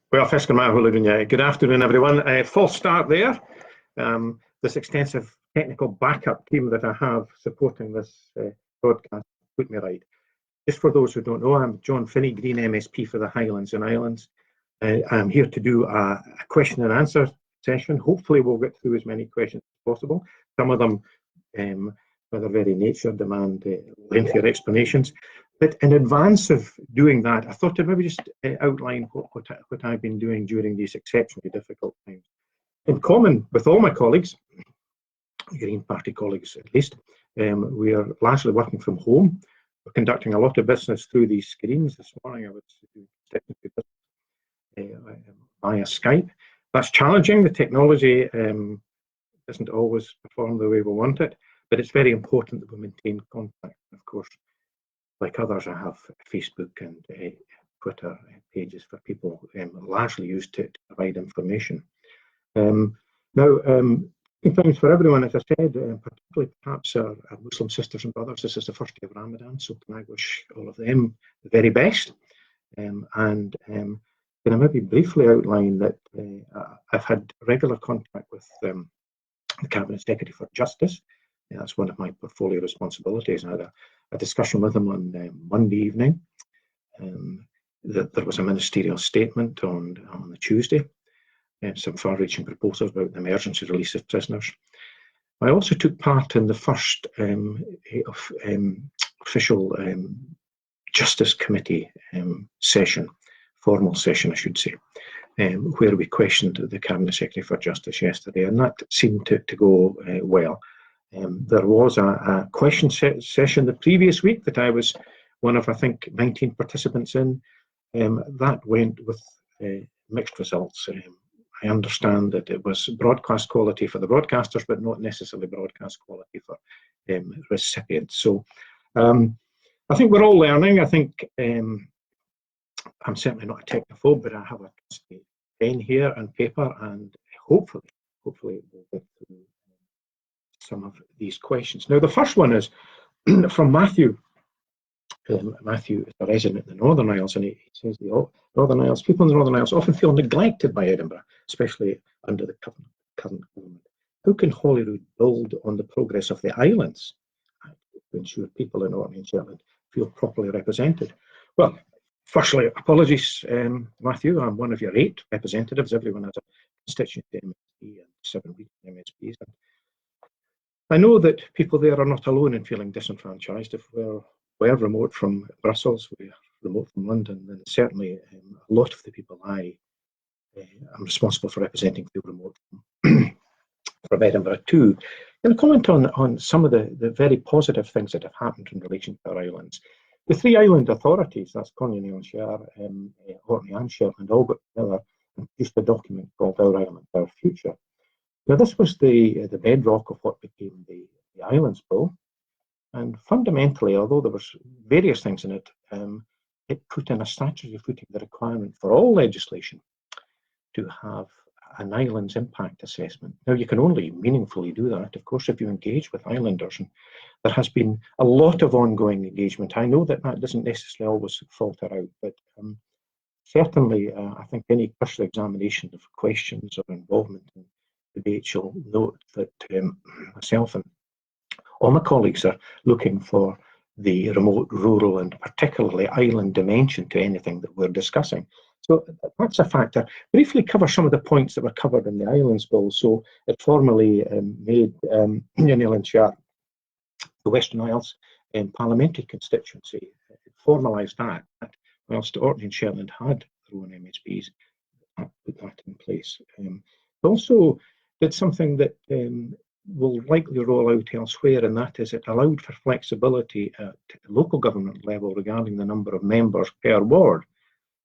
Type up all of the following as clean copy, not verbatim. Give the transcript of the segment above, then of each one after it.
Well, good afternoon, everyone. False start there. This extensive technical backup team that I have supporting this broadcast put me right. Just for those who don't know, I'm John Finnie, Green MSP for the Highlands and Islands. I'm here to do a question and answer session. Hopefully we'll get through as many questions as possible. Some of them, by their very nature, demand lengthier explanations. But in advance of doing that, I thought I'd maybe just outline what I've been doing during these exceptionally difficult times. In common with all my colleagues, Green Party colleagues at least, we are largely working from home. We're conducting a lot of business through these screens. This morning I was doing technical business via Skype. That's challenging. The technology doesn't always perform the way we want it, but it's very important that we maintain contact. Of course, like others, I have Facebook and Twitter pages for people largely used to provide information. Things for everyone, as I said, particularly perhaps our Muslim sisters and brothers. This is the first day of Ramadan, so can I wish all of them the very best. Can I maybe briefly outline that I've had regular contact with the Cabinet Secretary for Justice. That's one of my portfolio responsibilities. I had a discussion with him on Monday evening. That there was a ministerial statement on the Tuesday, some far-reaching proposals about the emergency release of prisoners. I also took part in the first official Justice Committee session, formal session I should say, where we questioned the Cabinet Secretary for Justice yesterday, and that seemed to go well. There was a question session the previous week that I was one of, I think, 19 participants in. That went with mixed results. I understand that it was broadcast quality for the broadcasters, but not necessarily broadcast quality for recipients. So I think we're all learning. I think I'm certainly not a technophobe, but I have a pen here and paper, and hopefully we'll get through some of these questions. Now, the first one is from Matthew. Matthew is a resident in the Northern Isles, and he says the Northern Isles, people in the Northern Isles often feel neglected by Edinburgh, especially under the current government. How can Holyrood build on the progress of the islands to ensure people in Orkney and Shetland feel properly represented? Well, firstly, apologies, Matthew. I'm one of your 8 representatives. Everyone has a constituency MSP and 7 regional MSPs. And I know that people there are not alone in feeling disenfranchised. If we're remote from Brussels, we're remote from London, then certainly a lot of the people I'm responsible for representing feel remote from Edinburgh too. Can I comment on some of the very positive things that have happened in relation to our islands? The 3 island authorities, that's Conwy and Shire, Orkney and Shetland, all got together and produced a document called Our Island, Our Future. Now, this was the bedrock of what became the Islands Bill. And fundamentally, although there was various things in it, it put in a statutory footing the requirement for all legislation to have an islands impact assessment. Now, you can only meaningfully do that, of course, if you engage with islanders. And there has been a lot of ongoing engagement. I know that doesn't necessarily always falter out, but certainly I think any cursory examination of questions or involvement in debate shall note that myself and all my colleagues are looking for the remote, rural, and particularly island dimension to anything that we're discussing. So that's a factor. Briefly cover some of the points that were covered in the Islands Bill. So it formally made Union and Shire, the Western Isles parliamentary constituency. It formalised that, whilst Orkney and Shetland had their own MSPs, put that in place. Also did something that will likely roll out elsewhere, and that is it allowed for flexibility at the local government level regarding the number of members per ward.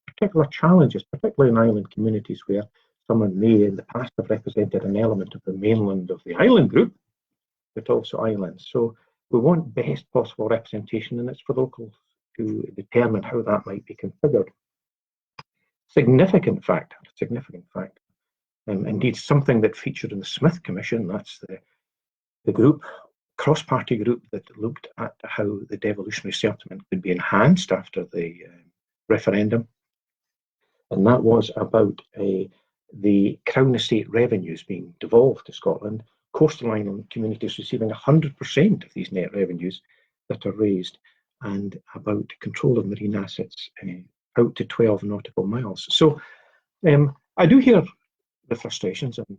Particular challenges, particularly in island communities where someone may in the past have represented an element of the mainland of the island group, but also islands. So we want best possible representation, and it's for locals to determine how that might be configured. Significant factor. Indeed, something that featured in the Smith Commission, that's the group, cross-party group that looked at how the devolutionary settlement could be enhanced after the referendum. and that was about the Crown Estate revenues being devolved to Scotland, coastal island communities receiving 100% of these net revenues that are raised, and about control of marine assets out to 12 nautical miles. So I do hear the frustrations, and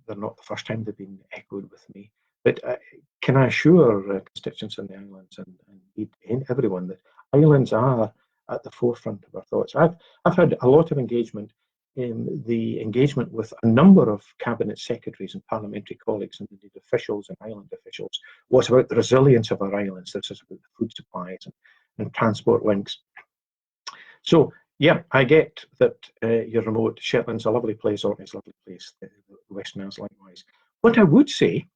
they're not the first time they've been echoed with me. But can I assure constituents in the islands and indeed everyone that islands are at the forefront of our thoughts? I've had a lot of engagement in the engagement with a number of cabinet secretaries and parliamentary colleagues and indeed officials and island officials. What about the resilience of our islands? This is about the food supplies and transport links. So yeah, I get that you're remote. Shetland's a lovely place, Orkney's a lovely place, the Western Isles likewise. What I would say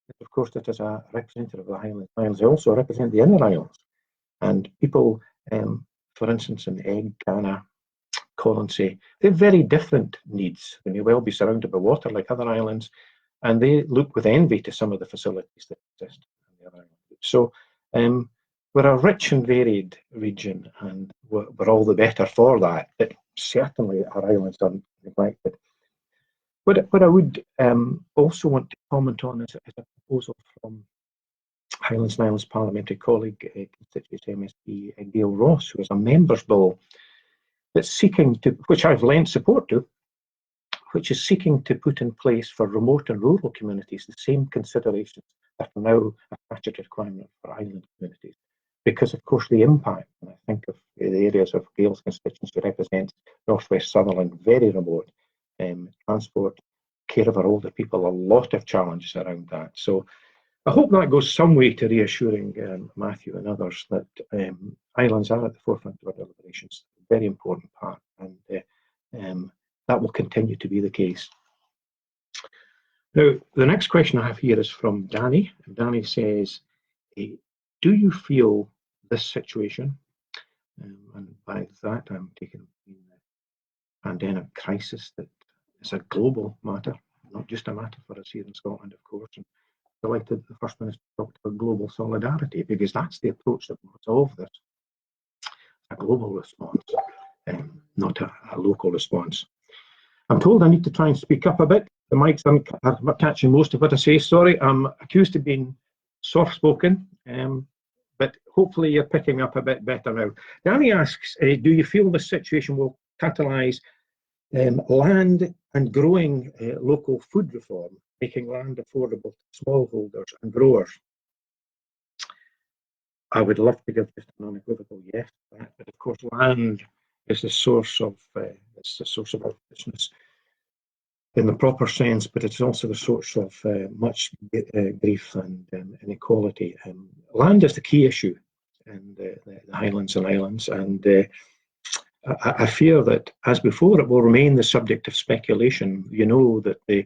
is, of course, that as a representative of the Highlands, I also represent the inner islands. And people, for instance, in Egg, Cana, Colonsay, they have very different needs. They may well be surrounded by water like other islands, and they look with envy to some of the facilities that exist in the other islands. So we're a rich and varied region, and we're all the better for that. But certainly our islands are neglected. What I would also want to comment on is a proposal from Highlands and Islands parliamentary colleague, constituent MSP Gail Ross, who has a members' bill that's seeking to, which I've lent support to, which is seeking to put in place for remote and rural communities the same considerations that are now a statutory requirement for island communities. Because, of course, the impact, and I think of the areas of Gail's constituency represents Northwest Sutherland, very remote, transport, care of our older people, a lot of challenges around that. So I hope that goes some way to reassuring Matthew and others that islands are at the forefront of our deliberations, a very important part, and that will continue to be the case. Now, the next question I have here is from Danny. And Danny says, do you feel this situation, and by that I'm taking the pandemic crisis, that is a global matter, not just a matter for us here in Scotland, of course. And delighted the First Minister talked about global solidarity, because that's the approach that will resolve this. A global response, not a local response. I'm told I need to try and speak up a bit. The mics are catching most of what I say. Sorry, I'm accused of being soft-spoken, but hopefully you're picking up a bit better now. Danny asks, do you feel this situation will catalyse land and growing local food reform, making land affordable to smallholders and growers? I would love to give just an unequivocal yes to that, but of course land is the source of our business in the proper sense, but it's also the source of much grief and inequality. Land is the key issue in the Highlands and Islands, and I fear that, as before, it will remain the subject of speculation. You know that the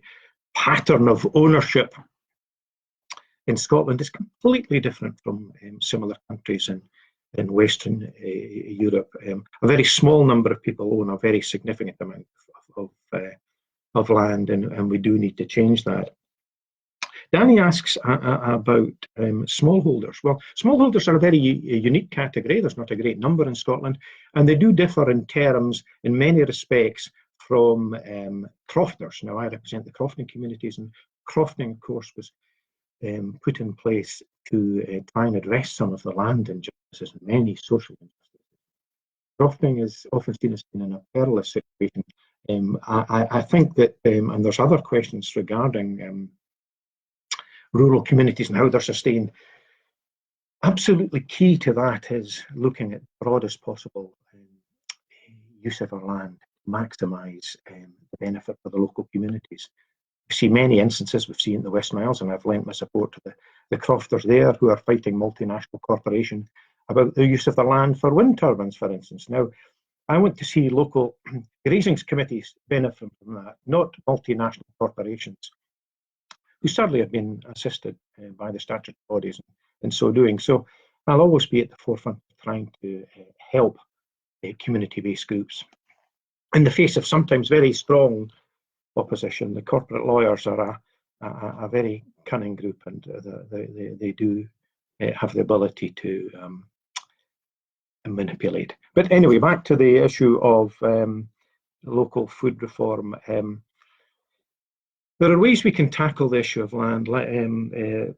pattern of ownership in Scotland is completely different from similar countries in Western Europe. A very small number of people own a very significant amount of land, and we do need to change that. Danny asks about smallholders. Well, smallholders are a very unique category. There's not a great number in Scotland, and they do differ in terms, in many respects, from crofters. Now, I represent the crofting communities, and crofting, of course, was put in place to try and address some of the land injustices and many social injustices. Crofting is often seen as being in a perilous situation. I think that, and there's other questions regarding rural communities and how they're sustained. Absolutely key to that is looking at broadest possible use of our land, maximise the benefit for the local communities. We see many instances, we've seen in the Western Isles, and I've lent my support to the crofters there who are fighting multinational corporations about the use of the land for wind turbines, for instance. Now, I want to see local grazing committees benefit from that, not multinational corporations, who certainly have been assisted by the statutory bodies in so doing. So I'll always be at the forefront of trying to help community-based groups. In the face of sometimes very strong opposition, the corporate lawyers are a very cunning group, and they do have the ability to manipulate. But anyway, back to the issue of local food reform. There are ways we can tackle the issue of land. Land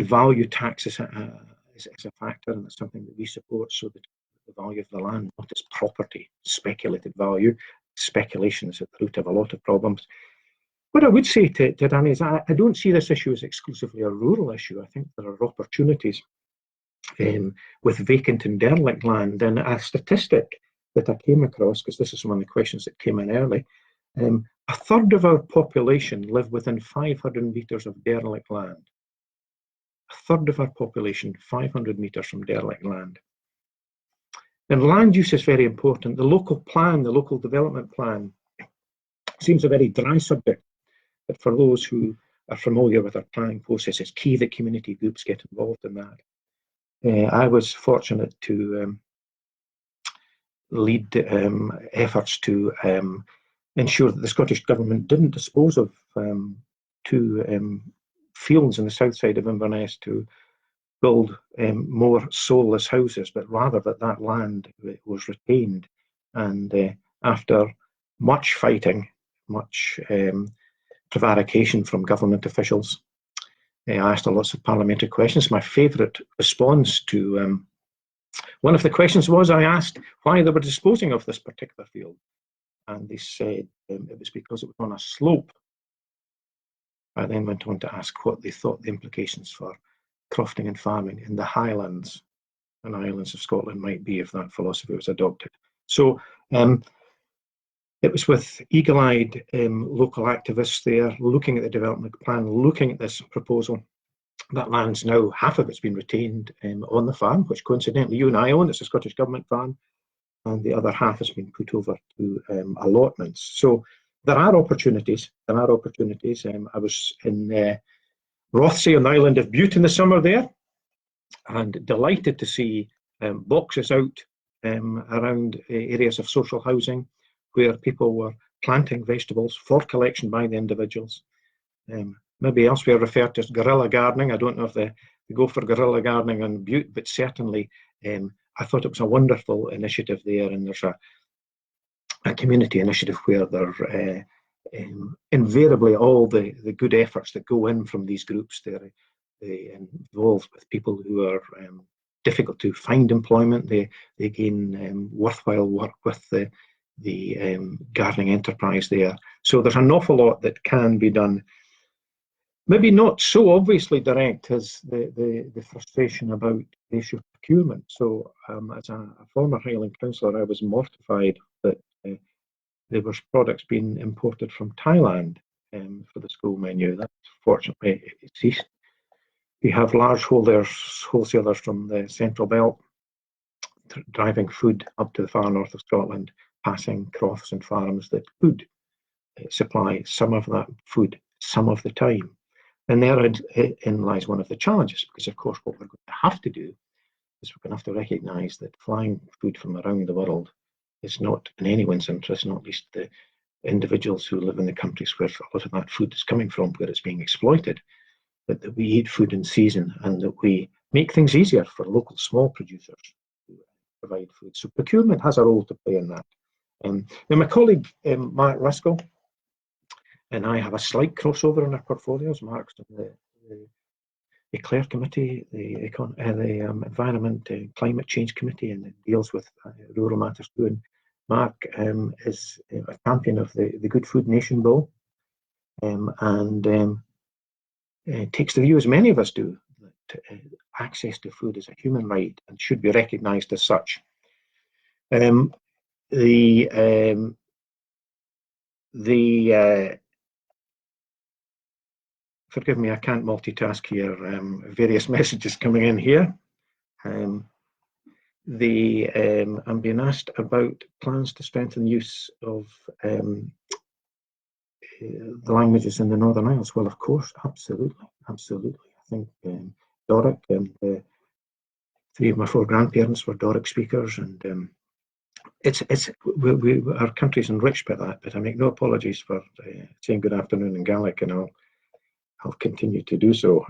value tax is a factor, and it's something that we support, so that the value of the land, not its property, speculative value. Speculation is at the root of a lot of problems. What I would say to Danny is I don't see this issue as exclusively a rural issue. I think there are opportunities with vacant and derelict land. And a statistic that I came across, because this is one of the questions that came in early, a third of our population live within 500 metres of derelict land. A third of our population, 500 metres from derelict land. And land use is very important. The local plan, the local development plan, seems a very dry subject, but for those who are familiar with our planning process, it's key that community groups get involved in that. I was fortunate to lead efforts to ensure that the Scottish Government didn't dispose of two fields in the south side of Inverness to build more soulless houses, but rather that land was retained. And after much fighting, much prevarication from government officials, I asked lots of parliamentary questions. My favourite response to one of the questions was, I asked why they were disposing of this particular field. And they said it was because it was on a slope. I then went on to ask what they thought the implications for crofting and farming in the Highlands and Islands of Scotland might be if that philosophy was adopted. So it was with eagle-eyed local activists there, looking at the development plan, looking at this proposal. That land's now, half of it's been retained on the farm, which coincidentally you and I own. It's a Scottish Government farm, and the other half has been put over to allotments. So there are opportunities. There are opportunities. I was in Rothsay on the island of Bute in the summer there, and delighted to see boxes out around areas of social housing where people were planting vegetables for collection by the individuals. Maybe elsewhere referred to as guerrilla gardening. I don't know if they go for guerrilla gardening on Bute, but certainly I thought it was a wonderful initiative there, and there's a community initiative where there invariably all the good efforts that go in from these groups, they're involved with people who are difficult to find employment. They gain worthwhile work with the gardening enterprise there. So there's an awful lot that can be done. Maybe not so obviously direct as the frustration about the issue of procurement. So as a former Highland councillor, I was mortified that there was products being imported from Thailand for the school menu. That fortunately it ceased. We have large wholesalers from the Central Belt driving food up to the far north of Scotland, passing crofts and farms that could supply some of that food some of the time. And therein lies one of the challenges, because of course what we're going to have to do is we're going to have to recognise that flying food from around the world is not in anyone's interest, not least the individuals who live in the countries where a lot of that food is coming from, where it's being exploited, but that we eat food in season and that we make things easier for local small producers to provide food. So procurement has a role to play in that. Now my colleague Mark Ruskell and I have a slight crossover in our portfolios. Mark's on the Clare Committee, the Environment and Climate Change Committee, and it deals with rural matters too. And Mark is a champion of the Good Food Nation Bill, and takes the view, as many of us do, that access to food is a human right and should be recognised as such. Forgive me, I can't multitask here. Various messages coming in here. I'm being asked about plans to strengthen the use of the languages in the Northern Isles. Well, of course, absolutely. I think Doric and three of my four grandparents were Doric speakers, and our country's enriched by that. But I make no apologies for saying good afternoon in Gaelic, and I'll continue to do so.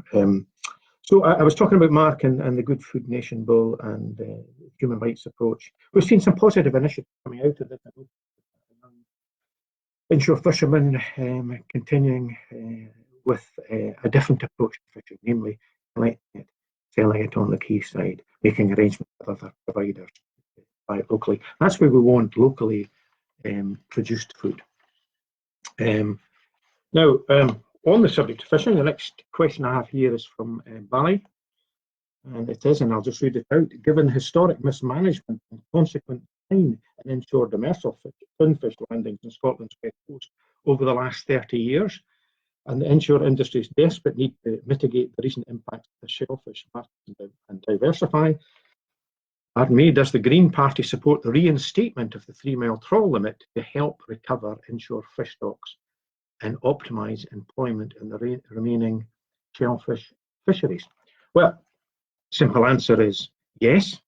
So I was talking about Mark and the Good Food Nation Bill and the human rights approach. We've seen some positive initiatives coming out of this. Inshore fishermen continuing with a different approach to fishing, namely collecting it, selling it on the quayside, making arrangements with other providers to buy it locally. That's where we want locally produced food. Now, on the subject of fishing, the next question I have here is from Barry, and it is, and I'll just read it out. Given historic mismanagement and consequent decline in inshore demersal finfish landings in Scotland's west coast over the last 30 years, and the inshore industry's desperate need to mitigate the recent impacts of the shellfish market and diversify, pardon me, does the Green Party support the reinstatement of the 3-mile trawl limit to help recover inshore fish stocks and optimise employment in the remaining shellfish fisheries? Well, simple answer is yes,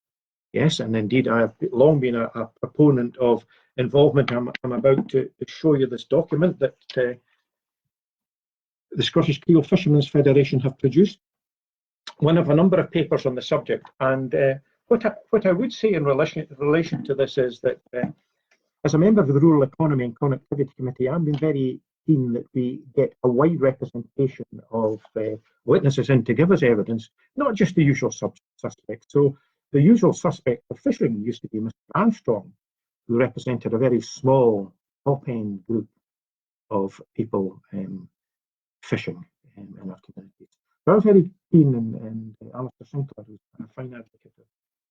and indeed I have long been a proponent of involvement. I'm about to show you this document that the Scottish Keel Fishermen's Federation have produced, one of a number of papers on the subject. And what I would say in relation to this is that as a member of the Rural Economy and Connectivity Committee, I've been very keen that we get a wide representation of witnesses in to give us evidence, not just the usual suspects. So the usual suspect of fishing used to be Mr. Armstrong, who represented a very small top-end group of people fishing in our communities. So I was very keen, and Alistair Sinclair, who's a fine advocate of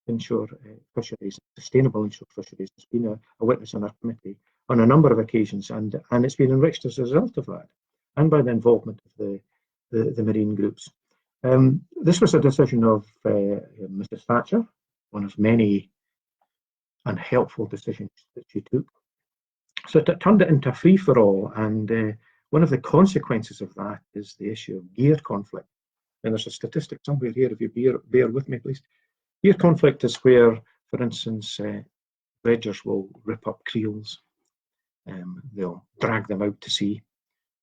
inshore fisheries, sustainable inshore fisheries, has been a witness on our committee on a number of occasions, and it's been enriched as a result of that, and by the involvement of the marine groups. This was a decision of Mrs. Thatcher, one of many unhelpful decisions that she took. So it turned it into a free-for-all, and one of the consequences of that is the issue of gear conflict. And there's a statistic somewhere here, if you bear with me, please. Gear conflict is where, for instance, dredgers will rip up creels, they'll drag them out to sea.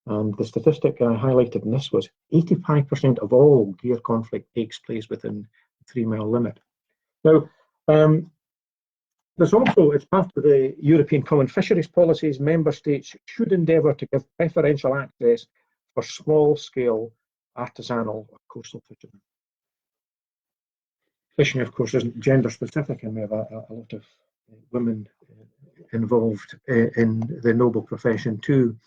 And the statistic I highlighted in this was 85% of all gear conflict takes place within the 3-mile limit. Now, there's also, as part of the European Common Fisheries policies, member states should endeavour to give preferential access for small-scale artisanal or coastal fishermen. Fishing, of course, isn't gender-specific, and we have a lot of women involved in the noble profession too.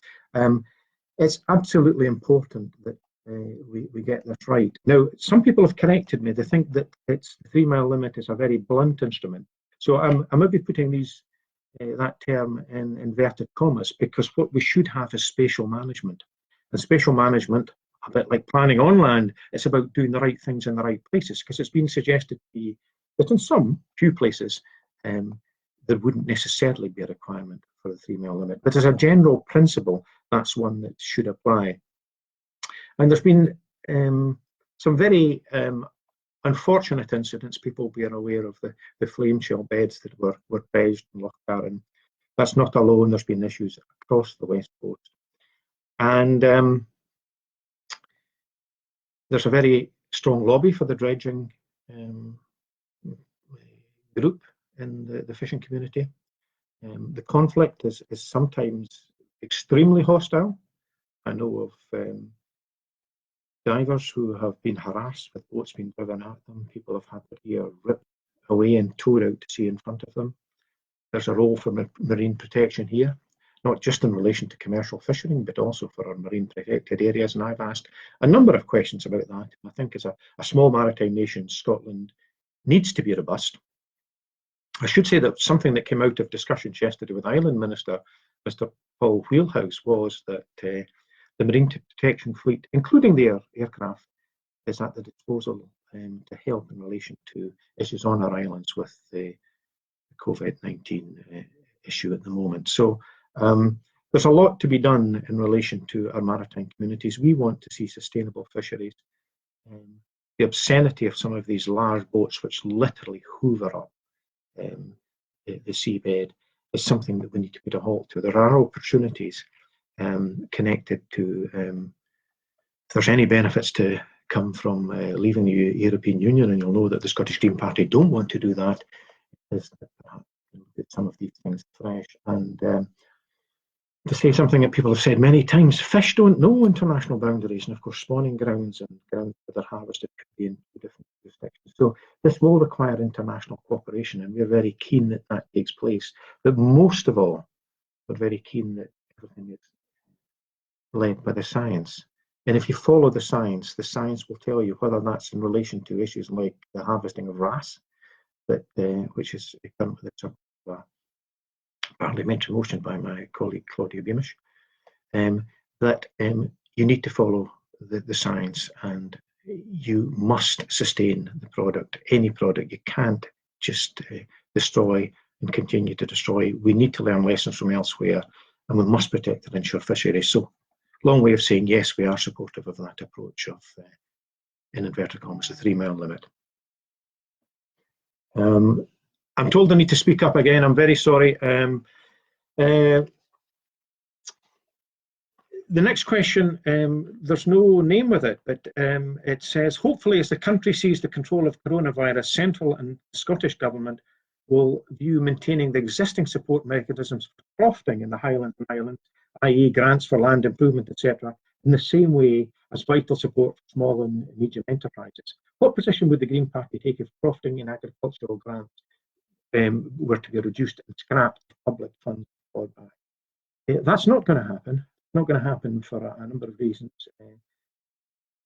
It's absolutely important that we get this right. Now, some people have corrected me. They think that the 3-mile limit is a very blunt instrument. So I'm maybe putting that term in inverted commas, because what we should have is spatial management. And spatial management, a bit like planning on land, it's about doing the right things in the right places, because it's been suggested to be that in some few places there wouldn't necessarily be a requirement for the 3-mile limit. But as a general principle, that's one that should apply. And there's been some very unfortunate incidents. People will be aware of the flame shell beds that were dredged in Loch Carron. That's not alone. There's been issues across the West Coast. And there's a very strong lobby for the dredging group in the fishing community. The conflict is sometimes extremely hostile. I know of divers who have been harassed with boats being driven at them. People have had their gear ripped away and towed out to sea in front of them. There's a role for marine protection here, not just in relation to commercial fishing, but also for our marine protected areas. And I've asked a number of questions about that. I think as a small maritime nation, Scotland needs to be robust. I should say that something that came out of discussions yesterday with Island Minister, Mr. Paul Wheelhouse, was that the marine protection fleet, including their aircraft, is at the disposal to help in relation to issues on our islands with the COVID-19 issue at the moment. So there's a lot to be done in relation to our maritime communities. We want to see sustainable fisheries. The obscenity of some of these large boats which literally hoover up the seabed is something that we need to put a halt to. There are opportunities connected to, if there's any benefits to come from leaving the European Union, and you'll know that the Scottish Green Party don't want to do that, is that some of these things fresh. And to say something that people have said many times, fish don't know international boundaries, and of course spawning grounds and grounds that are harvested could be in two different jurisdictions. So this will require international cooperation, and we're very keen that that takes place. But most of all, we're very keen that everything is led by the science. And if you follow the science will tell you whether that's in relation to issues like the harvesting of wrasse, that which is currently the subject of a parliamentary motion by my colleague Claudia Beamish, that you need to follow the science, and you must sustain the product, any product. You can't just destroy and continue to destroy. We need to learn lessons from elsewhere, and we must protect our inshore fisheries. So, long way of saying yes, we are supportive of that approach of, in inverted commas, the 3 mile limit. I'm told I need to speak up again. I'm very sorry. The next question, there's no name with it, but it says, hopefully as the country sees the control of coronavirus, central and Scottish government will view maintaining the existing support mechanisms for crofting in the Highlands and Islands, i.e. grants for land improvement, etc., in the same way as vital support for small and medium enterprises. What position would the Green Party take if crofting and agricultural grants were to be reduced and scrapped public funds for that? That's not going to happen. It's not going to happen for a number of reasons.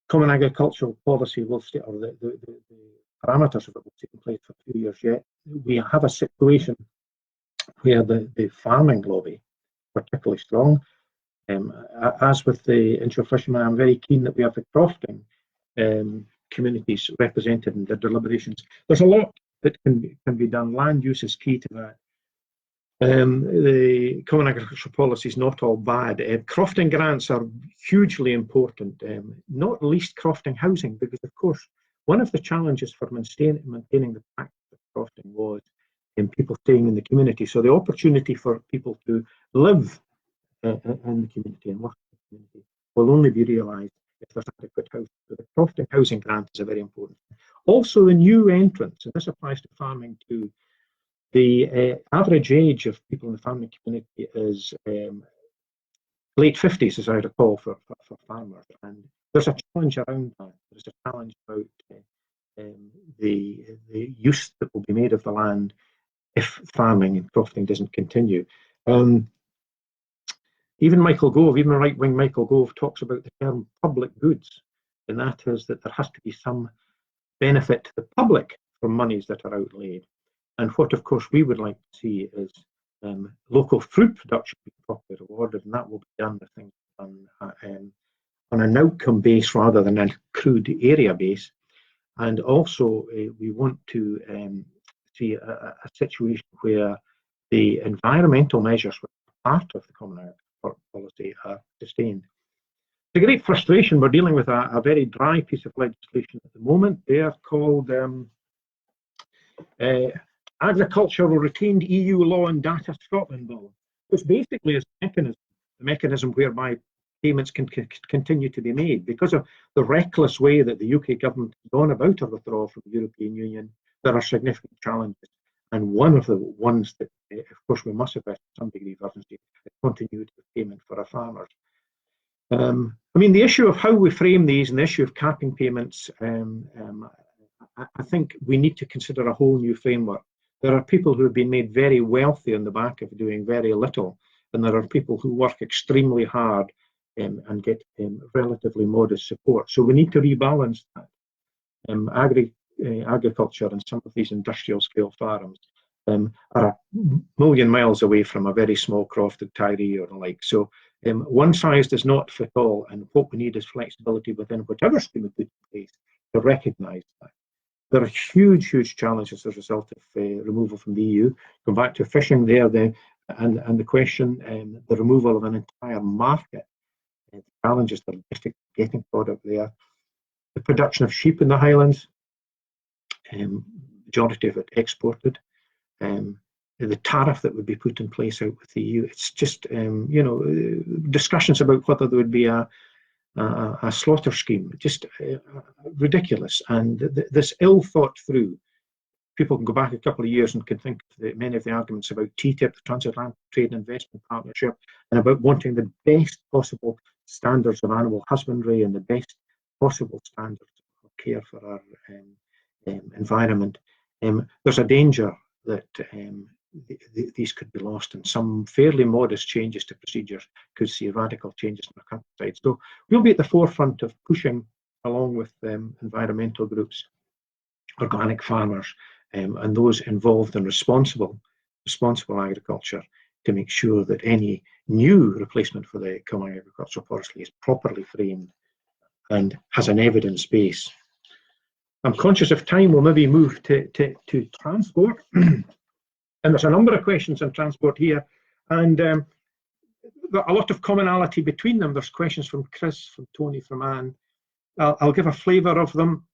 Common agricultural policy will stay, or the parameters of it will stay in place for 2 years yet. We have a situation where the farming lobby, particularly strong, as with the inshore fishermen, I'm very keen that we have the crofting communities represented in the deliberations. There's a lot that can be done. Land use is key to that. The common agricultural policy is not all bad. Crofting grants are hugely important, not least crofting housing, because of course one of the challenges for maintaining the practice of crofting was people staying in the community. So the opportunity for people to live in the community and work in the community will only be realised if there's adequate housing. So the crofting housing grant is a very important thing. Also the new entrants, and this applies to farming too, the average age of people in the farming community is late 50s, as I recall, for farmers. And there's a challenge around that. There's a challenge about the use that will be made of the land if farming and crofting doesn't continue. Even Michael Gove, even right-wing Michael Gove, talks about the term public goods, and that is that there has to be some benefit to the public from monies that are outlaid. And what, of course, we would like to see is local fruit production be properly rewarded, and that will be done, I think, on an outcome base rather than a crude area base. And also, we want to see a situation where the environmental measures, which are part of the common agricultural policy, are sustained. It's a great frustration. We're dealing with a very dry piece of legislation at the moment. They are called Agricultural Retained EU Law and Data Scotland Bill, which basically is the mechanism whereby payments can continue to be made. Because of the reckless way that the UK government has gone about a withdrawal from the European Union, there are significant challenges. And one of the ones that, of course, we must address to some degree of urgency is continuity of payment for our farmers. I mean, the issue of how we frame these and the issue of capping payments, I think we need to consider a whole new framework. There are people who have been made very wealthy on the back of doing very little, and there are people who work extremely hard and get relatively modest support. So we need to rebalance that. Agriculture and some of these industrial scale farms are a million miles away from a very small crofted Tyree or the like. So one size does not fit all, and what we need is flexibility within whatever scheme we put in place to recognise that. There are huge, huge challenges as a result of removal from the EU. Going back to fishing there, and the question, the removal of an entire market, the challenges that are getting product there. The production of sheep in the Highlands, majority of it exported. The tariff that would be put in place out with the EU. It's just, you know, discussions about whether there would be a a slaughter scheme, just ridiculous, and this ill thought through. People can go back a couple of years and can think of many of the arguments about TTIP, the Transatlantic Trade and Investment Partnership, and about wanting the best possible standards of animal husbandry and the best possible standards of care for our environment. There's a danger that these could be lost, and some fairly modest changes to procedures could see radical changes in our countryside. So we'll be at the forefront of pushing, along with environmental groups, organic farmers, and those involved in responsible agriculture, to make sure that any new replacement for the common agricultural policy is properly framed and has an evidence base. I'm conscious of time. We'll maybe move to transport. And there's a number of questions on transport here, and a lot of commonality between them. There's questions from Chris, from Tony, from Anne. I'll give a flavour of them.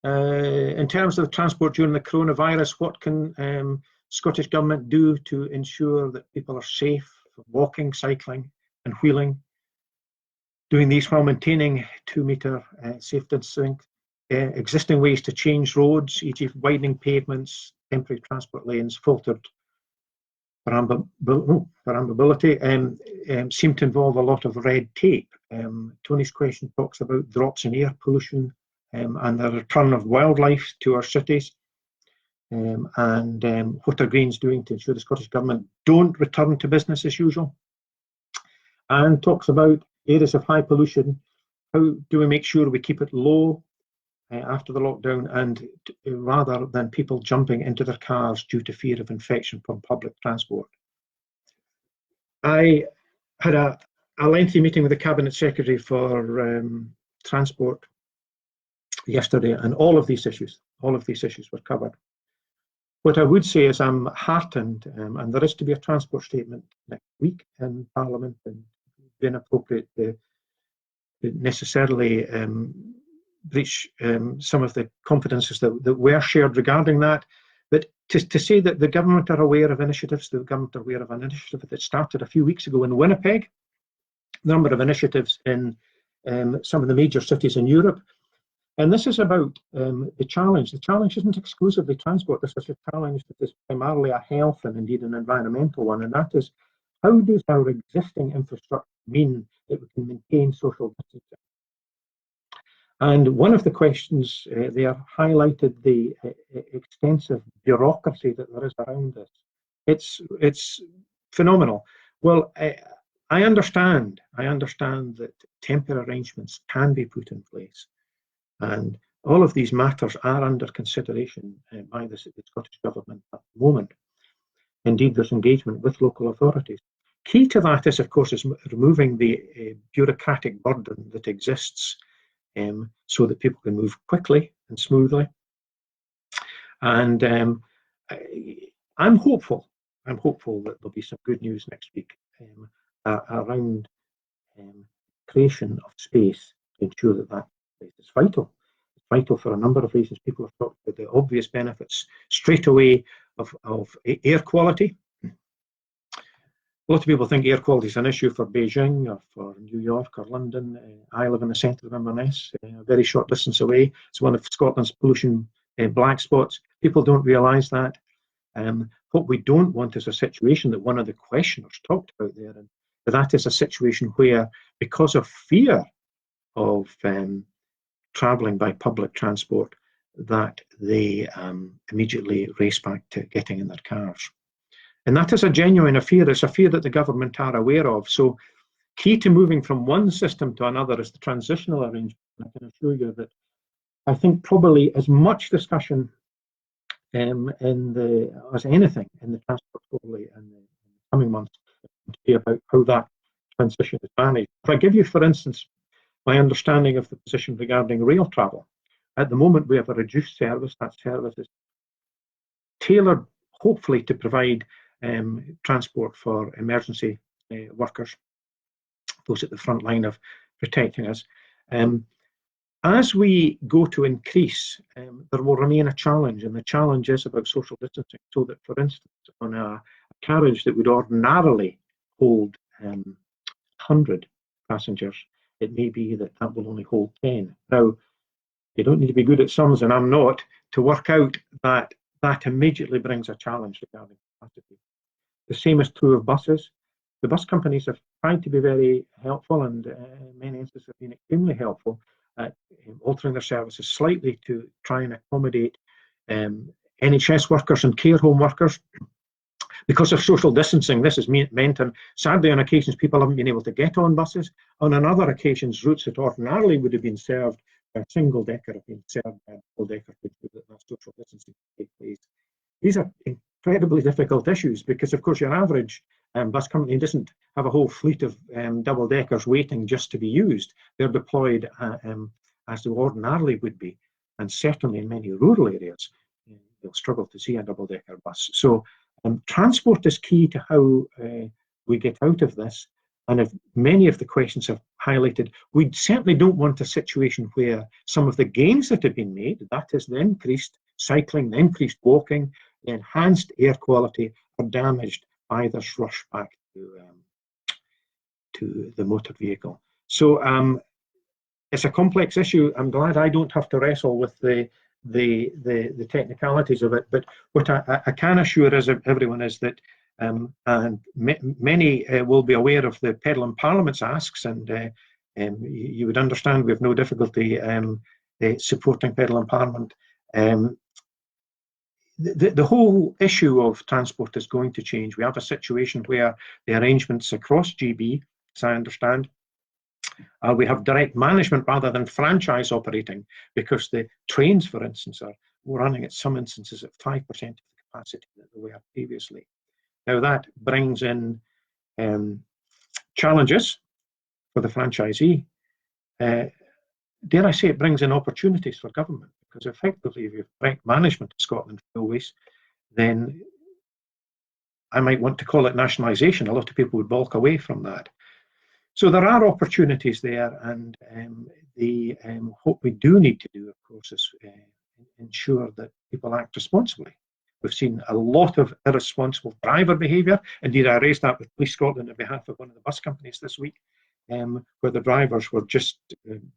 In terms of transport during the coronavirus, what can Scottish Government do to ensure that people are safe for walking, cycling and wheeling, doing these while maintaining 2-metre safe distancing, existing ways to change roads, e.g. widening pavements, temporary transport lanes, filtered perambulability, seem to involve a lot of red tape. Tony's question talks about drops in air pollution, and the return of wildlife to our cities, and what are Greens doing to ensure the Scottish Government don't return to business as usual, and talks about areas of high pollution. How do we make sure we keep it low after the lockdown, and rather than people jumping into their cars due to fear of infection from public transport? I had a lengthy meeting with the Cabinet Secretary for Transport yesterday, and all of these issues were covered. What I would say is I'm heartened, and there is to be a transport statement next week in Parliament, and it's been appropriate to necessarily breach some of the confidences that were shared regarding that. But to say that the government are aware of initiatives, the government are aware of an initiative that started a few weeks ago in Winnipeg, a number of initiatives in some of the major cities in Europe. And this is about the challenge. The challenge isn't exclusively transport. This is a challenge that is primarily a health and indeed an environmental one, and that is, how does our existing infrastructure mean that we can maintain social distancing? And one of the questions there highlighted the extensive bureaucracy that there is around this. It's phenomenal. Well, I understand that temporary arrangements can be put in place, and all of these matters are under consideration by the Scottish Government at the moment. Indeed, there's engagement with local authorities. Key to that is, of course, removing the bureaucratic burden that exists, so that people can move quickly and smoothly. And I'm hopeful that there'll be some good news next week around creation of space to ensure that place is vital. It's vital for a number of reasons. People have talked about the obvious benefits straight away of air quality. A lot of people think air quality is an issue for Beijing or for New York or London. I live in the centre of Inverness, a very short distance away. It's one of Scotland's pollution black spots. People don't realise that. What we don't want is a situation that one of the questioners talked about there, and that is a situation where, because of fear of travelling by public transport, that they immediately race back to getting in their cars. And that is a genuine fear. It's a fear that the government are aware of. So key to moving from one system to another is the transitional arrangement. I can assure you that I think probably as much discussion as anything in the transport probably in the coming months to be about how that transition is managed. If I give you, for instance, my understanding of the position regarding rail travel, at the moment we have a reduced service. That service is tailored, hopefully, to provide transport for emergency workers, those at the front line of protecting us. As we go to increase, there will remain a challenge, and the challenge is about social distancing. So that, for instance, on a carriage that would ordinarily hold 100 passengers, it may be that that will only hold 10. Now, you don't need to be good at sums, and I'm not, to work out that that immediately brings a challenge regarding capacity. The same is true of buses. The bus companies have tried to be very helpful, and in many instances have been extremely helpful at altering their services slightly to try and accommodate NHS workers and care home workers. Because of social distancing, this has meant, and sadly on occasions people haven't been able to get on buses. On other occasions, routes that ordinarily would have been served by a single decker have been served by a double decker to do that social distancing take place. These are incredibly difficult issues because, of course, your average bus company doesn't have a whole fleet of double deckers waiting just to be used. They're deployed as they ordinarily would be, and certainly in many rural areas, they'll struggle to see a double decker bus. So transport is key to how we get out of this, and if many of the questions have highlighted, we certainly don't want a situation where some of the gains that have been made, that is the increased cycling, the increased walking, the enhanced air quality, are damaged by this rush back to the motor vehicle. So it's a complex issue. I'm glad I don't have to wrestle with the technicalities of it, but what I can assure everyone is that and many will be aware of the Pedal and Parliament's asks, and you would understand we have no difficulty supporting Pedal and Parliament. The whole issue of transport is going to change. We have a situation where the arrangements across GB, as I understand, we have direct management rather than franchise operating, because the trains, for instance, are running at some instances at 5% of the capacity that they were previously. Now that brings in challenges for the franchisee. Dare I say, it brings in opportunities for government, because effectively if you have direct management of Scotland Railways, then I might want to call it nationalisation. A lot of people would balk away from that. So there are opportunities there, and what we do need to do, of course, is ensure that people act responsibly. We've seen a lot of irresponsible driver behaviour. Indeed, I raised that with Police Scotland on behalf of one of the bus companies this week, where the drivers were just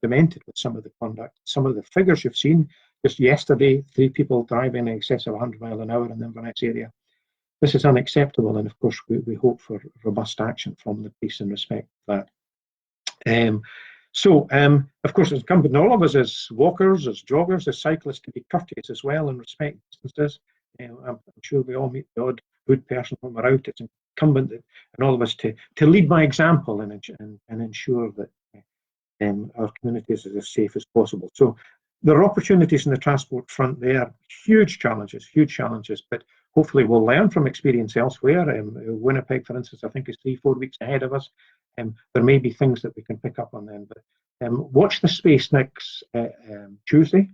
demented with some of the conduct. Some of the figures you've seen, just yesterday, 3 people driving in excess of 100 miles an hour in the Inverness area. This is unacceptable, and of course we hope for robust action from the police in respect of that. Of course, it's incumbent on all of us as walkers, as joggers, as cyclists to be courteous as well and respect distances. I'm sure we all meet the odd good person when we're out. It's incumbent on all of us to lead by example and ensure that our communities are as safe as possible. So there are opportunities in the transport front there, huge challenges, but hopefully we'll learn from experience elsewhere. Winnipeg, for instance, I think is 3-4 weeks ahead of us. There may be things that we can pick up on then, but watch the space next Tuesday.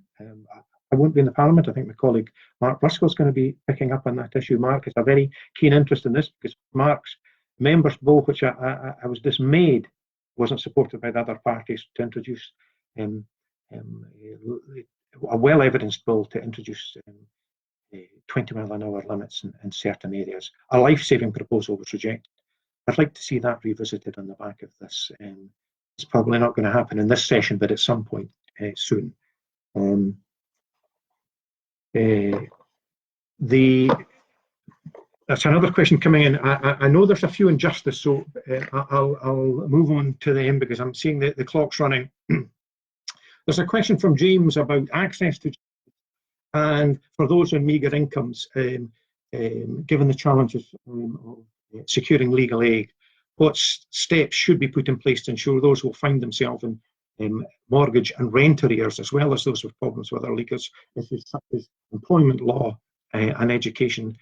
I won't be in the Parliament. I think my colleague Mark Briscoe is going to be picking up on that issue. Mark has a very keen interest in this, because Mark's members' bill, which I was dismayed wasn't supported by the other parties, to introduce a well-evidenced bill to introduce 20-mile-an-hour limits in certain areas. A life-saving proposal was rejected. I'd like to see that revisited on the back of this. It's probably not going to happen in this session, but at some point soon. That's another question coming in. I know there's a few in justice, so I'll move on to them because I'm seeing the clock's running. There's a question from James about access to justice, and for those on meagre incomes, given the challenges of securing legal aid, what steps should be put in place to ensure those will find themselves in mortgage and rent arrears, as well as those with problems with their legal issues such as employment law and education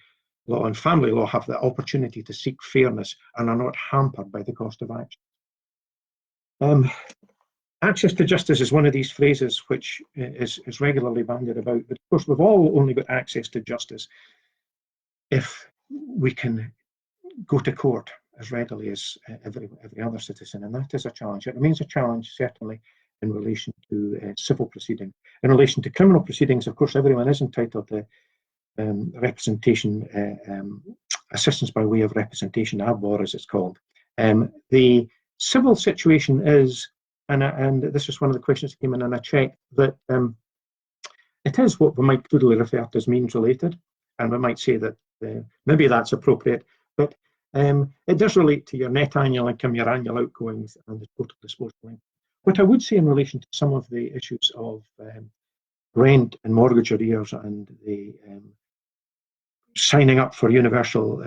law and family law, have the opportunity to seek fairness and are not hampered by the cost of action. Access to justice is one of these phrases which is regularly bandied about, but of course we've all only got access to justice if we can go to court as readily as every other citizen, and that is a challenge. It remains a challenge, certainly, in relation to civil proceeding. In relation to criminal proceedings, of course, everyone is entitled to representation, assistance by way of representation, ABOR as it's called. The civil situation is and this is one of the questions that came in, and I checked that it is what we might crudely refer to as means related, and we might say that maybe that's appropriate, but it does relate to your net annual income, your annual outgoings, and the total disposable income. What I would say in relation to some of the issues of rent and mortgage arrears and the signing up for universal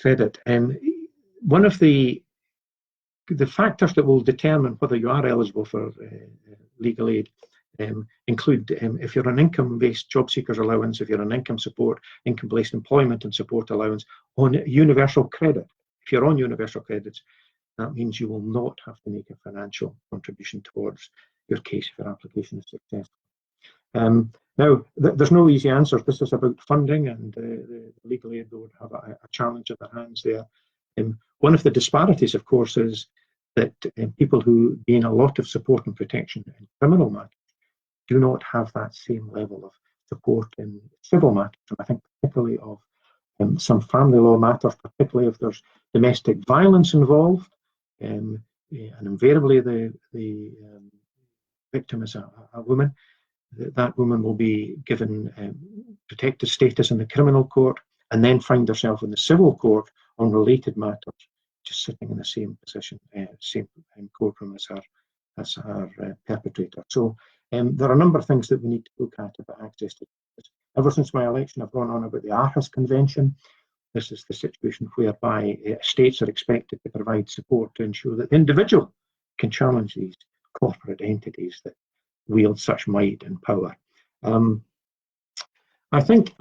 credit, one of the factors that will determine whether you are eligible for legal aid include if you're an income-based job seekers allowance, if you're on income support, income-based employment and support allowance, on universal credit. If you're on universal credits, that means you will not have to make a financial contribution towards your case if your application is successful. Now, there's no easy answers. This is about funding, and the legal aid board have a challenge in their hands there. One of the disparities, of course, is that people who gain a lot of support and protection in criminal matters do not have that same level of support in civil matters. And I think particularly of some family law matters, particularly if there's domestic violence involved, and invariably the victim is a woman, that woman will be given protected status in the criminal court and then find herself in the civil court on related matters, just sitting in the same position, same courtroom as her perpetrator. So there are a number of things that we need to look at about access to justice. Ever since my election, I've gone on about the Aarhus Convention. This is the situation whereby states are expected to provide support to ensure that the individual can challenge these corporate entities that wield such might and power. I think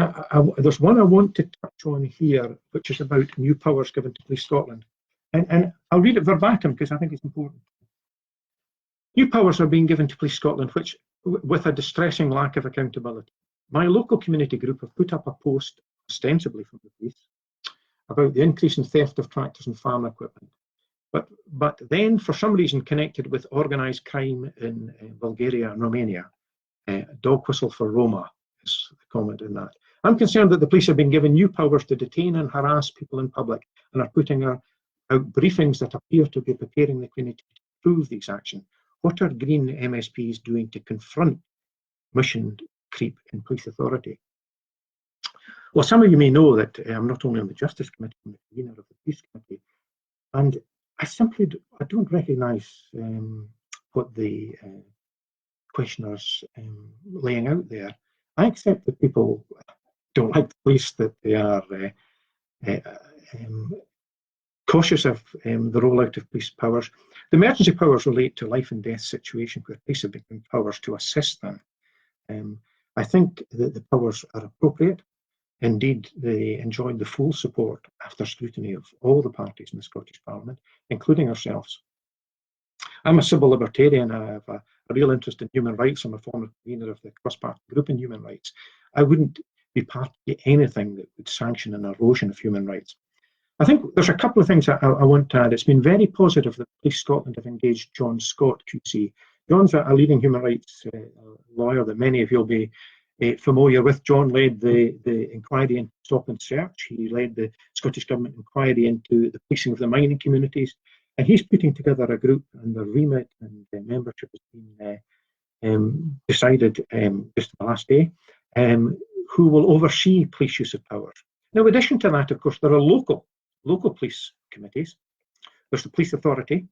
there's one I want to touch on here, which is about new powers given to Police Scotland. And I'll read it verbatim because I think it's important. New powers are being given to Police Scotland, which, with a distressing lack of accountability. My local community group have put up a post, ostensibly from the police, about the increase in theft of tractors and farm equipment. But then, for some reason connected with organised crime in Bulgaria and Romania, dog whistle for Roma is the comment in that. I'm concerned that the police have been given new powers to detain and harass people in public and are putting out briefings that appear to be preparing the community to approve these actions. What are Green MSPs doing to confront mission creep in police authority? Well, some of you may know that I'm not only on the Justice Committee, I'm the convener of the Police Committee, and I don't recognise what the questioner's laying out there. I accept that people don't like the police, that they are cautious of the rollout of police powers. The emergency powers relate to life and death situations where police have been given powers to assist them. I think that the powers are appropriate. Indeed, they enjoyed the full support after scrutiny of all the parties in the Scottish Parliament, including ourselves. I'm a civil libertarian. I have a real interest in human rights. I'm a former convener of the cross-party group in human rights. I wouldn't be part of anything that would sanction an erosion of human rights. I think there's a couple of things I want to add. It's been very positive that Police Scotland have engaged John Scott QC. John's a leading human rights lawyer that many of you will be familiar with. John led the inquiry into stop and search. He led the Scottish Government inquiry into the policing of the mining communities. And he's putting together a group, and the remit and the membership has been decided just the last day, who will oversee police use of powers. Now, in addition to that, of course, there are local police committees. There's the Police Authority,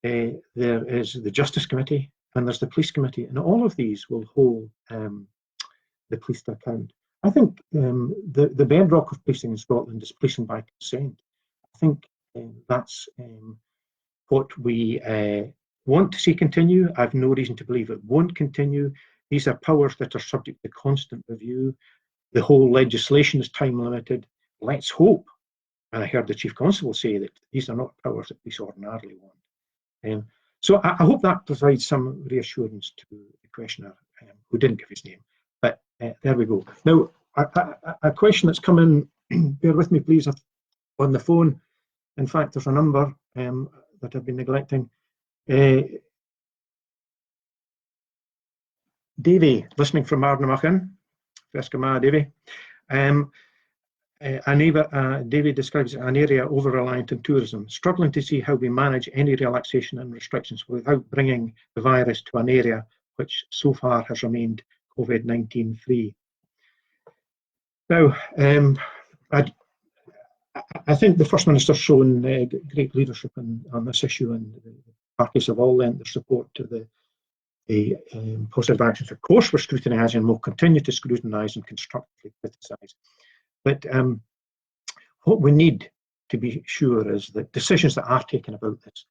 there is the Justice Committee, and there's the Police Committee, and all of these will hold the police to account. I think the bedrock of policing in Scotland is policing by consent. I think that's what we want to see continue. I've no reason to believe it won't continue. These are powers that are subject to constant review. The whole legislation is time limited. Let's hope, and I heard the Chief Constable say that these are not powers that police ordinarily want. So I hope that provides some reassurance to the questioner who didn't give his name. But there we go. Now, a question that's come in, bear with me please, on the phone. In fact, there's a number that I've been neglecting. Davy, listening from Ardnamachan. Fescama, Davy. David describes an area over-reliant on tourism, struggling to see how we manage any relaxation and restrictions without bringing the virus to an area which so far has remained COVID-19 free. Now, I think the First Minister's shown great leadership on this issue, and the parties have all lent their support to the positive actions. Of course, we're scrutinising and will continue to scrutinise and constructively criticise. But what we need to be sure is that decisions that are taken about this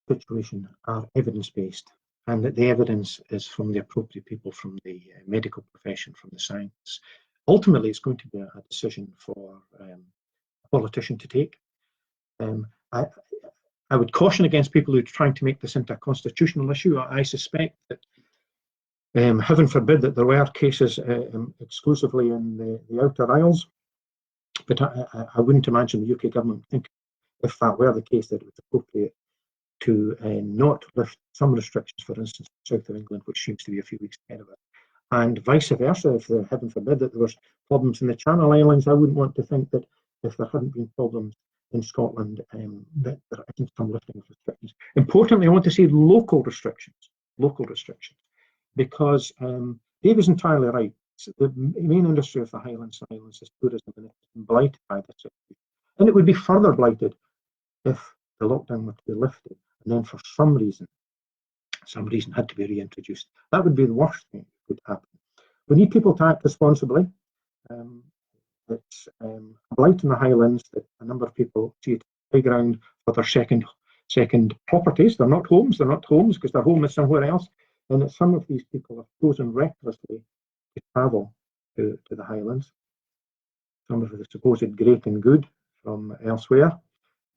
situation are evidence-based, and that the evidence is from the appropriate people, from the medical profession, from the science. Ultimately, it's going to be a decision for a politician to take. I would caution against people who are trying to make this into a constitutional issue. I suspect that, heaven forbid, that there were cases exclusively in the Outer Isles, but I wouldn't imagine the UK government would think, if that were the case, that it was appropriate to not lift some restrictions, for instance, south of England, which seems to be a few weeks ahead of it. And vice versa, if heaven forbid that there was problems in the Channel Islands, I wouldn't want to think that if there hadn't been problems in Scotland, that there isn't some lifting of restrictions. Importantly, I want to say local restrictions, because Dave is entirely right. The main industry of the Highlands and Islands is tourism, and it's been blighted by this situation. And it would be further blighted if the lockdown were to be lifted, and then for some reason had to be reintroduced. That would be the worst thing that could happen. We need people to act responsibly. It's a blight in the Highlands that a number of people see it playground for their second properties. They're not homes because their home is somewhere else. And that some of these people have chosen recklessly to travel to the Highlands. Some of the supposed great and good from elsewhere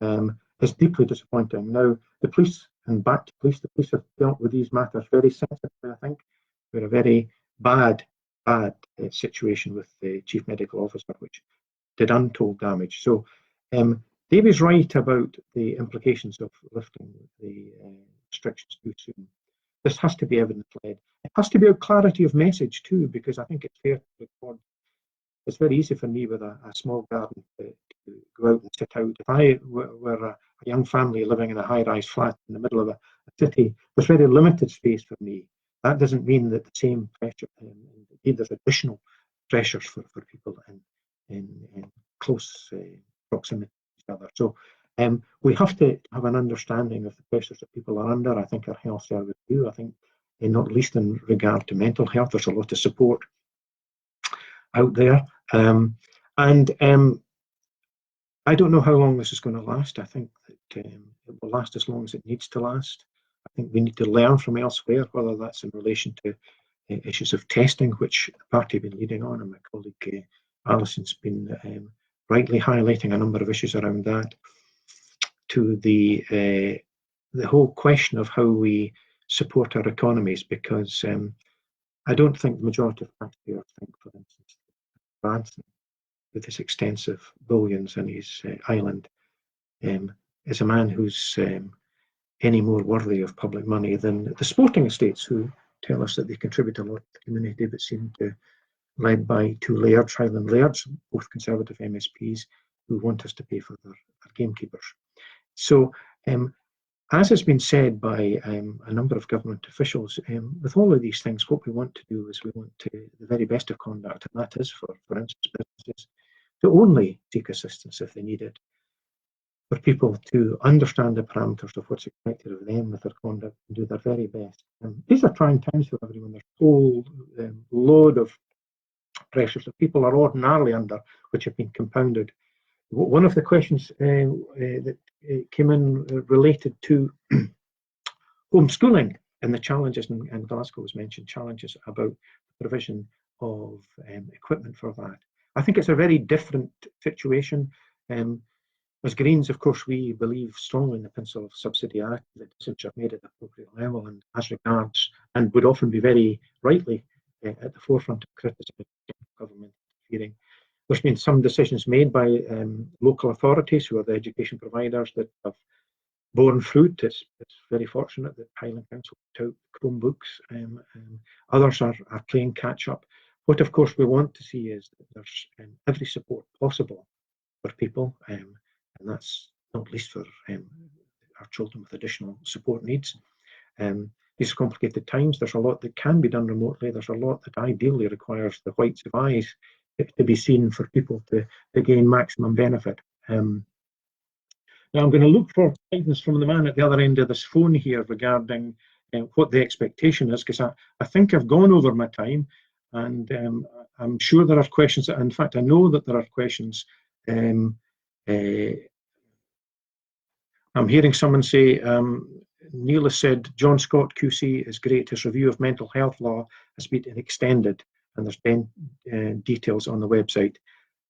is deeply disappointing. Now, the police, and back to police, the police have dealt with these matters very sensitively, I think. We're a very bad situation with the Chief Medical Officer, which did untold damage. So Dave is right about the implications of lifting the restrictions too soon. This has to be evidence-led. It has to be a clarity of message too, because I think it's fair to record. It's very easy for me with a small garden to go out and sit out. If I were a young family living in a high-rise flat in the middle of a city, there's very limited space for me. That doesn't mean that the same pressure, indeed there's additional pressures for people in close proximity to each other. So we have to have an understanding of the pressures that people are under. I think our health service do. I think, not least in regard to mental health, there's a lot of support out there. I don't know how long this is going to last. I think that it will last as long as it needs to last. I think we need to learn from elsewhere, whether that's in relation to issues of testing, which the party have been leading on, and my colleague Alison's been rightly highlighting a number of issues around that, to the whole question of how we support our economies, because I don't think the majority of taxpayers think, for instance, Branson, with his extensive billions in his island, is a man who's any more worthy of public money than the sporting estates, who tell us that they contribute a lot to the community, but seem to, led by two lairds, Highland lairds, both Conservative MSPs, who want us to pay for their gamekeepers. So, as has been said by a number of government officials, with all of these things, what we want to do is we want to the very best of conduct, and that is, for instance, businesses to only seek assistance if they need it, for people to understand the parameters of what's expected of them with their conduct and do their very best. These are trying times for everyone. There's a whole load of pressures that people are ordinarily under, which have been compounded. One of the questions that came in related to homeschooling and the challenges, and Glasgow was mentioned, challenges about the provision of equipment for that. I think it's a very different situation. As Greens, of course, we believe strongly in the principle of subsidiarity, that decisions are made at the appropriate level, and as regards, and would often be very rightly at the forefront of criticism of government interfering. There's been some decisions made by local authorities, who are the education providers, that have borne fruit. It's very fortunate that Highland Council took Chromebooks. Others are playing catch up. What of course we want to see is that there's every support possible for people, and that's not least for our children with additional support needs. These complicated times, there's a lot that can be done remotely. There's a lot that ideally requires the whites of eyes to be seen for people to gain maximum benefit. Now I'm going to look for guidance from the man at the other end of this phone here regarding what the expectation is, because I think I've gone over my time, and I'm sure there are questions. In fact, I know that there are questions. I'm hearing someone say, Neil has said, John Scott QC is great. His review of mental health law has been extended, and there's been details on the website.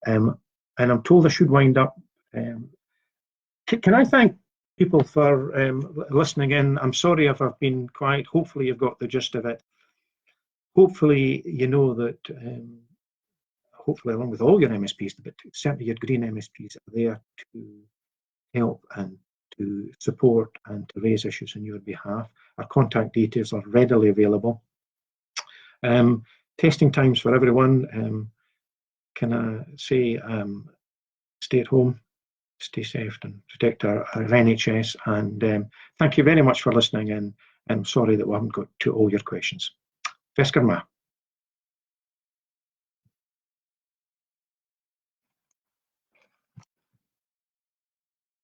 And I'm told I should wind up. Can I thank people for listening in? I'm sorry if I've been quiet. Hopefully you've got the gist of it. Hopefully you know that, hopefully along with all your MSPs, but certainly your green MSPs are there to help and to support and to raise issues on your behalf. Our contact details are readily available. Testing times for everyone. Can I say stay at home, stay safe, and protect our NHS. And thank you very much for listening, and I'm sorry that we haven't got to all your questions. Fescar Ma.